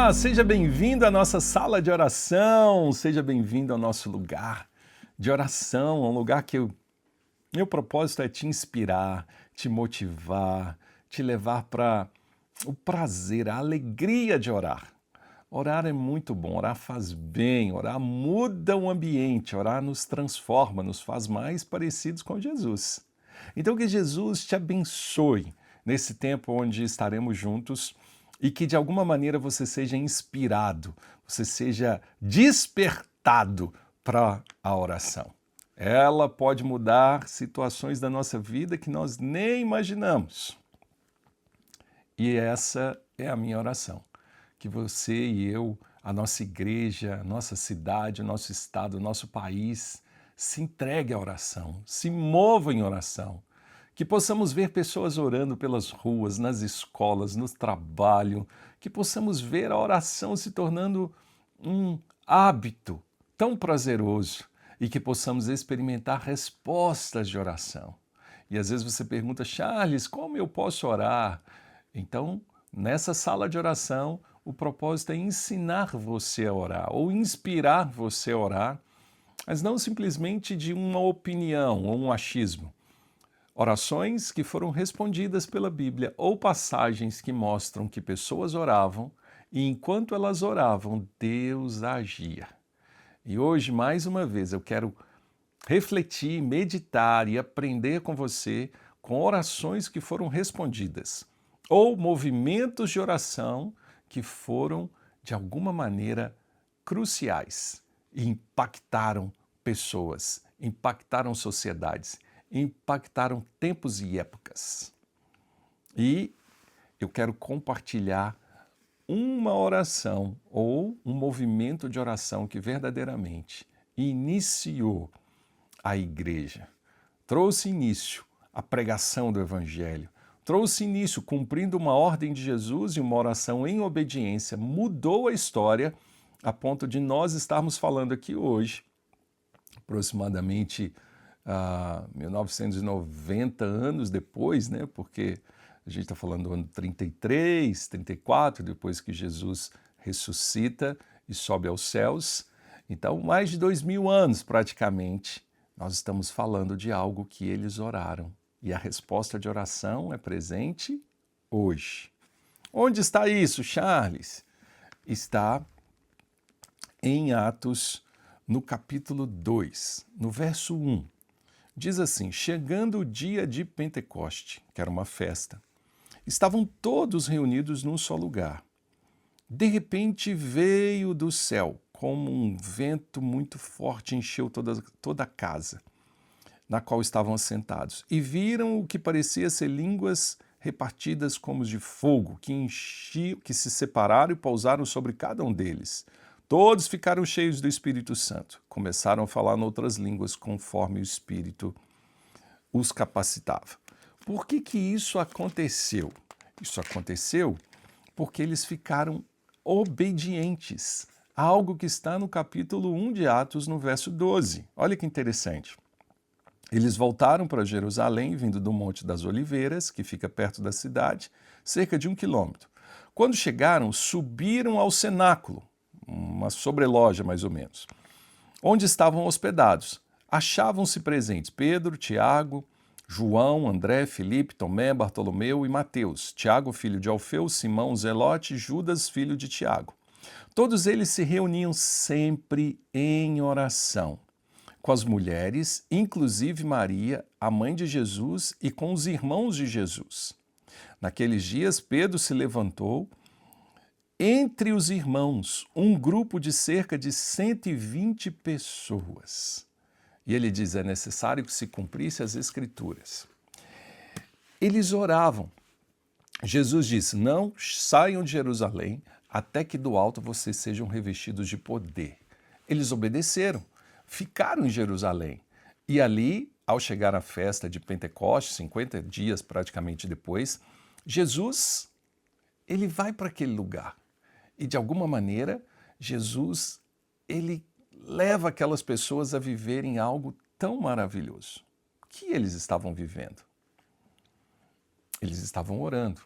Olá, seja bem-vindo à nossa sala de oração, seja bem-vindo ao nosso lugar de oração, um lugar que meu propósito é te inspirar, te motivar, te levar para o prazer, a alegria de orar. Orar é muito bom, orar faz bem, orar muda o ambiente, orar nos transforma, nos faz mais parecidos com Jesus. Então que Jesus te abençoe nesse tempo onde estaremos juntos e que de alguma maneira você seja inspirado, você seja despertado para a oração. Ela pode mudar situações da nossa vida que nós nem imaginamos. E essa é a minha oração. Que você e eu, a nossa igreja, a nossa cidade, o nosso estado, o nosso país, se entregue à oração, se mova em oração. Que possamos ver pessoas orando pelas ruas, nas escolas, no trabalho, que possamos ver a oração se tornando um hábito tão prazeroso e que possamos experimentar respostas de oração. E às vezes você pergunta, Charles, como eu posso orar? Então, nessa sala de oração, o propósito é ensinar você a orar ou inspirar você a orar, mas não simplesmente de uma opinião ou um achismo. Orações que foram respondidas pela Bíblia ou passagens que mostram que pessoas oravam e enquanto elas oravam, Deus agia. E hoje, mais uma vez, eu quero refletir, meditar e aprender com você com orações que foram respondidas ou movimentos de oração que foram, de alguma maneira, cruciais e impactaram pessoas, impactaram sociedades, impactaram tempos e épocas. E eu quero compartilhar uma oração ou um movimento de oração que verdadeiramente iniciou a igreja, trouxe início à pregação do Evangelho, trouxe início cumprindo uma ordem de Jesus e uma oração em obediência, mudou a história a ponto de nós estarmos falando aqui hoje, aproximadamente 1990 anos depois, né? Porque a gente está falando do ano 33, 34, depois que Jesus ressuscita e sobe aos céus. Então, mais de 2000 anos praticamente, nós estamos falando de algo que eles oraram. E a resposta de oração é presente hoje. Onde está isso, Charles? Está em Atos, no capítulo 2, no verso 1. Diz assim, chegando o dia de Pentecoste, que era uma festa, estavam todos reunidos num só lugar. De repente veio do céu, como um vento muito forte, encheu toda a casa na qual estavam assentados, e viram o que parecia ser línguas repartidas como de fogo, que se separaram e pousaram sobre cada um deles. Todos ficaram cheios do Espírito Santo, começaram a falar em outras línguas conforme o Espírito os capacitava. Por que isso aconteceu? Isso aconteceu porque eles ficaram obedientes a algo que está no capítulo 1 de Atos, no verso 12. Olha que interessante. Eles voltaram para Jerusalém, vindo do Monte das Oliveiras, que fica perto da cidade, cerca de 1 quilômetro. Quando chegaram, subiram ao cenáculo, uma sobreloja mais ou menos, onde estavam hospedados. Achavam-se presentes Pedro, Tiago, João, André, Filipe, Tomé, Bartolomeu e Mateus, Tiago, filho de Alfeu, Simão, Zelote, Judas, filho de Tiago. Todos eles se reuniam sempre em oração, com as mulheres, inclusive Maria, a mãe de Jesus, e com os irmãos de Jesus. Naqueles dias, Pedro se levantou. Entre os irmãos, um grupo de cerca de 120 pessoas. E ele diz, é necessário que se cumprisse as Escrituras. Eles oravam. Jesus disse, não saiam de Jerusalém até que do alto vocês sejam revestidos de poder. Eles obedeceram, ficaram em Jerusalém. E ali, ao chegar à festa de Pentecostes, 50 dias praticamente depois, Jesus, ele vai para aquele lugar. E de alguma maneira, Jesus, ele leva aquelas pessoas a viverem algo tão maravilhoso. O que eles estavam vivendo? Eles estavam orando.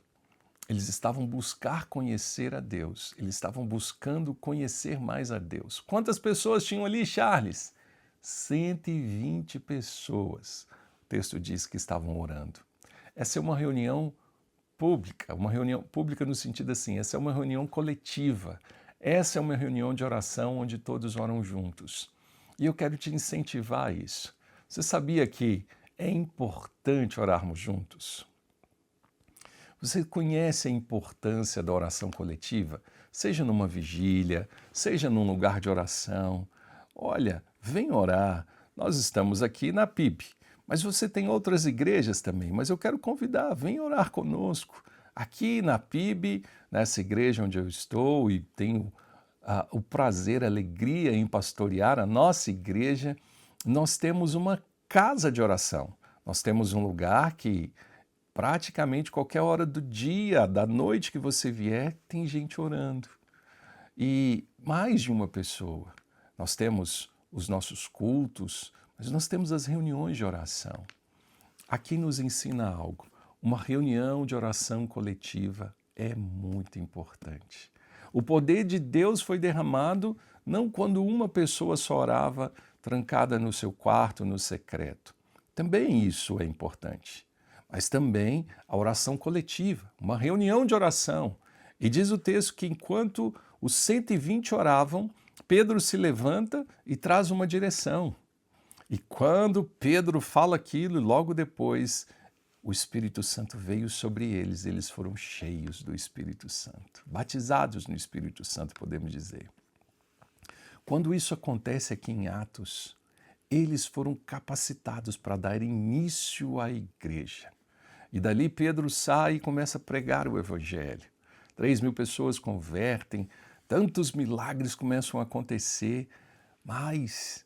Eles estavam buscar conhecer a Deus. Eles estavam buscando conhecer mais a Deus. Quantas pessoas tinham ali, Charles? 120 pessoas. O texto diz que estavam orando. Essa é uma reunião pública no sentido assim, essa é uma reunião coletiva. Essa é uma reunião de oração onde todos oram juntos. E eu quero te incentivar a isso. Você sabia que é importante orarmos juntos? Você conhece a importância da oração coletiva? Seja numa vigília, seja num lugar de oração. Olha, vem orar. Nós estamos aqui na PIB, mas você tem outras igrejas também. Mas eu quero convidar, vem orar conosco. Aqui na PIB, nessa igreja onde eu estou e tenho o prazer, a alegria em pastorear a nossa igreja, nós temos uma casa de oração. Nós temos um lugar que praticamente qualquer hora do dia, da noite que você vier, tem gente orando. E mais de uma pessoa. Nós temos os nossos cultos, mas nós temos as reuniões de oração. Aqui nos ensina algo. Uma reunião de oração coletiva é muito importante. O poder de Deus foi derramado não quando uma pessoa só orava trancada no seu quarto, no secreto. Também isso é importante. Mas também a oração coletiva, uma reunião de oração. E diz o texto que enquanto os 120 oravam, Pedro se levanta e traz uma direção. E quando Pedro fala aquilo, logo depois, o Espírito Santo veio sobre eles, eles foram cheios do Espírito Santo, batizados no Espírito Santo, podemos dizer. Quando isso acontece aqui em Atos, eles foram capacitados para dar início à igreja. E dali Pedro sai e começa a pregar o Evangelho. 3.000 pessoas convertem, tantos milagres começam a acontecer, mas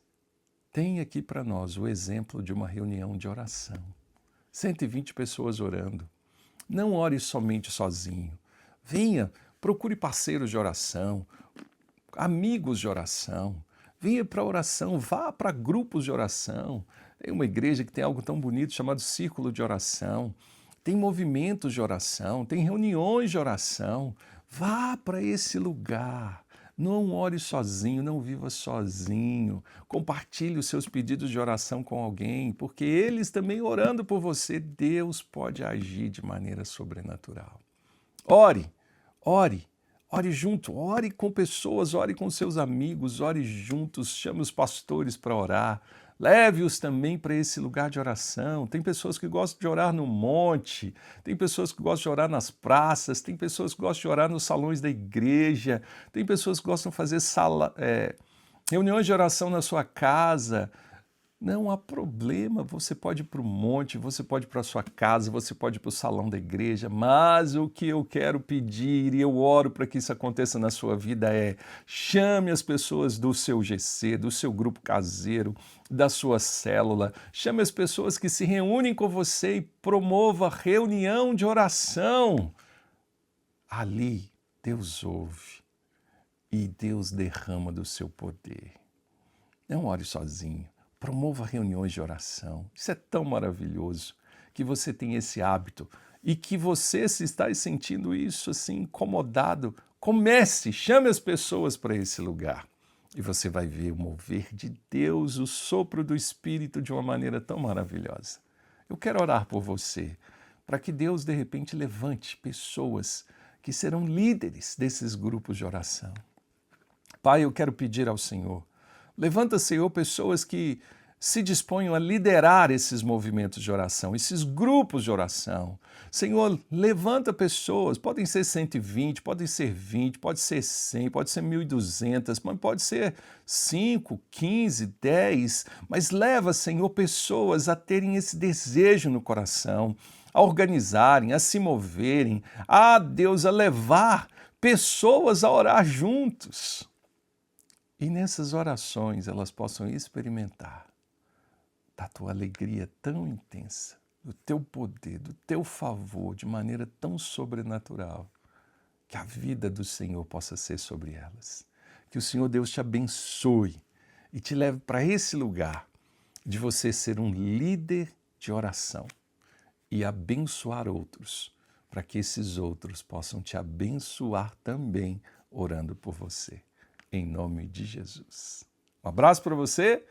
tem aqui para nós o exemplo de uma reunião de oração. 120 pessoas orando. Não ore somente sozinho. Venha, procure parceiros de oração, amigos de oração. Venha para a oração, vá para grupos de oração. Tem uma igreja que tem algo tão bonito chamado Círculo de Oração. Tem movimentos de oração, tem reuniões de oração. Vá para esse lugar. Não ore sozinho, não viva sozinho. Compartilhe os seus pedidos de oração com alguém, porque eles também orando por você, Deus pode agir de maneira sobrenatural. Ore, ore. Ore junto, ore com pessoas, ore com seus amigos, ore juntos, chame os pastores para orar, leve-os também para esse lugar de oração. Tem pessoas que gostam de orar no monte, tem pessoas que gostam de orar nas praças, tem pessoas que gostam de orar nos salões da igreja, tem pessoas que gostam de fazer reuniões de oração na sua casa. Não há problema, você pode ir para o monte, você pode ir para a sua casa, você pode ir para o salão da igreja, mas o que eu quero pedir, e eu oro para que isso aconteça na sua vida, é chame as pessoas do seu GC, do seu grupo caseiro, da sua célula, chame as pessoas que se reúnem com você e promova reunião de oração. Ali, Deus ouve e Deus derrama do seu poder. Não ore sozinho. Promova reuniões de oração. Isso é tão maravilhoso que você tem esse hábito e que você, se está sentindo isso assim, incomodado, comece, chame as pessoas para esse lugar. E você vai ver o mover de Deus, o sopro do Espírito de uma maneira tão maravilhosa. Eu quero orar por você, para que Deus, de repente, levante pessoas que serão líderes desses grupos de oração. Pai, eu quero pedir ao Senhor, levanta, Senhor, pessoas que se disponham a liderar esses movimentos de oração, esses grupos de oração. Senhor, levanta pessoas, podem ser 120, podem ser 20, pode ser 100, pode ser 1.200, mas pode ser 5, 15, 10, mas leva, Senhor, pessoas a terem esse desejo no coração, a organizarem, a se moverem, Deus, a levar pessoas a orar juntos. E nessas orações elas possam experimentar da tua alegria tão intensa, do teu poder, do teu favor, de maneira tão sobrenatural, que a vida do Senhor possa ser sobre elas. Que o Senhor Deus te abençoe e te leve para esse lugar de você ser um líder de oração e abençoar outros para que esses outros possam te abençoar também, orando por você. Em nome de Jesus. Um abraço para você,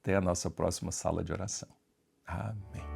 até a nossa próxima sala de oração. Amém.